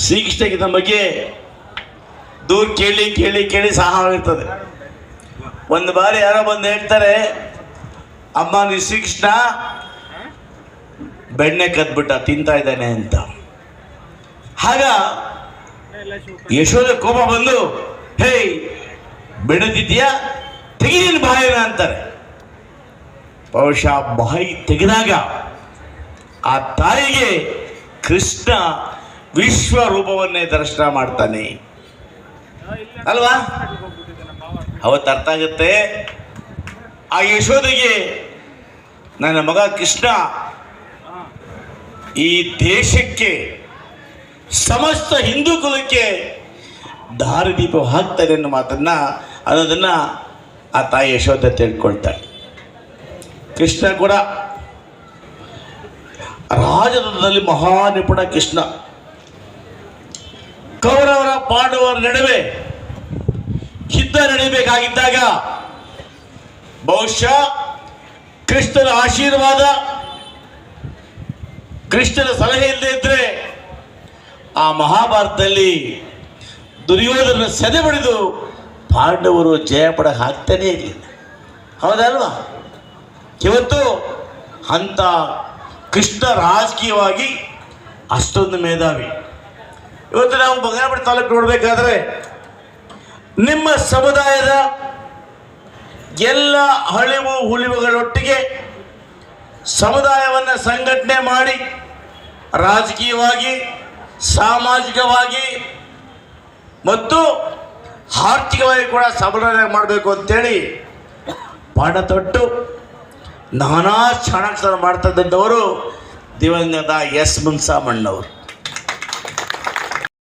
ಶ್ರೀಕೃಷ್ಣಗೆ ನಮ್ಮ ಬಗ್ಗೆ ದೂರ ಕೇಳಿ ಕೇಳಿ ಕೇಳಿ ಸಾಕಾಗಿರ್ತದೆ. ಒಂದು ಬಾರಿ ಯಾರೋ ಬಂದು ಹೇಳ್ತಾರೆ, ಅಮ್ಮ ನೀ ಶ್ರೀಕೃಷ್ಣ ಬೆಣ್ಣೆ ಕದ್ಬಿಟ್ಟ ತಿಂತಾ ಇದ್ದಾನೆ ಅಂತ. ಆಗ ಯಶೋಧ ಕೋಪ ಬಂದು, ಹೇಯ್ ಬೆಣ್ಣೆ ತಿಂತೀಯಾ, ತೆಗಿದೀನಿ ಬಾಯಿನ ಅಂತಾರೆ. ಬಹುಶಃ ಬಾಯಿ ತೆಗೆದಾಗ ಆ ತಾಯಿಗೆ ಕೃಷ್ಣ ವಿಶ್ವರೂಪವನ್ನೇ ದರ್ಶನ ಮಾಡ್ತಾನೆ ಅಲ್ವಾ? ಅವತ್ತು ಅರ್ಥ ಆಗುತ್ತೆ ಆ ಯಶೋಧೆಗೆ, ನನ್ನ ಮಗ ಕೃಷ್ಣ ಈ ದೇಶಕ್ಕೆ ಸಮಸ್ತ ಹಿಂದೂ ಕುಲಕ್ಕೆ ದಾರಿದೀಪ ಹಾಕ್ತಾರೆ ಅನ್ನೋದನ್ನ ಆ ತಾಯಿ ಯಶೋಧ ತಿಳ್ಕೊಳ್ತಾಳೆ. ಕೃಷ್ಣ ಕೂಡ ರಾಜತಂತ್ರದಲ್ಲಿ ಮಹಾನಿಪುಣ ಕೃಷ್ಣ. ಕೌರವರ ಪಾಂಡವರ ನಡುವೆ ಯುದ್ಧ ನಡೀಬೇಕಾಗಿದ್ದಾಗ ಬಹುಶಃ ಕೃಷ್ಣನ ಆಶೀರ್ವಾದ, ಕೃಷ್ಣನ ಸಲಹೆ ಇಲ್ಲದೆ ಇದ್ರೆ ಆ ಮಹಾಭಾರತದಲ್ಲಿ ದುರ್ಯೋಧನ ಸೆದೆ ಬಡಿದು ಪಾಂಡವರು ಜಯ ಪಡ ಹಾಕ್ತಾನೇ ಇರಲಿಲ್ಲ. ಹೌದಲ್ವಾ? ಇವತ್ತು ಅಂಥ ಕೃಷ್ಣ ರಾಜಕೀಯವಾಗಿ ಅಷ್ಟೊಂದು ಮೇಧಾವಿ. ಇವತ್ತು ನಾವು ಬಂಗಾರಪೇಟೆ ತಾಲೂಕು ನೋಡಬೇಕಾದ್ರೆ ನಿಮ್ಮ ಸಮುದಾಯದ ಎಲ್ಲ ಅಳಿವು ಉಳಿವುಗಳೊಟ್ಟಿಗೆ ಸಮುದಾಯವನ್ನು ಸಂಘಟನೆ ಮಾಡಿ ರಾಜಕೀಯವಾಗಿ, ಸಾಮಾಜಿಕವಾಗಿ ಮತ್ತು ಆರ್ಥಿಕವಾಗಿ ಕೂಡ ಸಬಲರಾಗಿ ಮಾಡಬೇಕು ಅಂತೇಳಿ ಪಾಠ ತೊಟ್ಟು ನಾನಾ ಚಾಣಾಕ್ಷರ ಮಾಡ್ತಾ ಇದ್ದಂಥವರು ದಿವಂಗತ ಎಸ್ ಮುನ್ಸಾಮಣ್ಣವರು.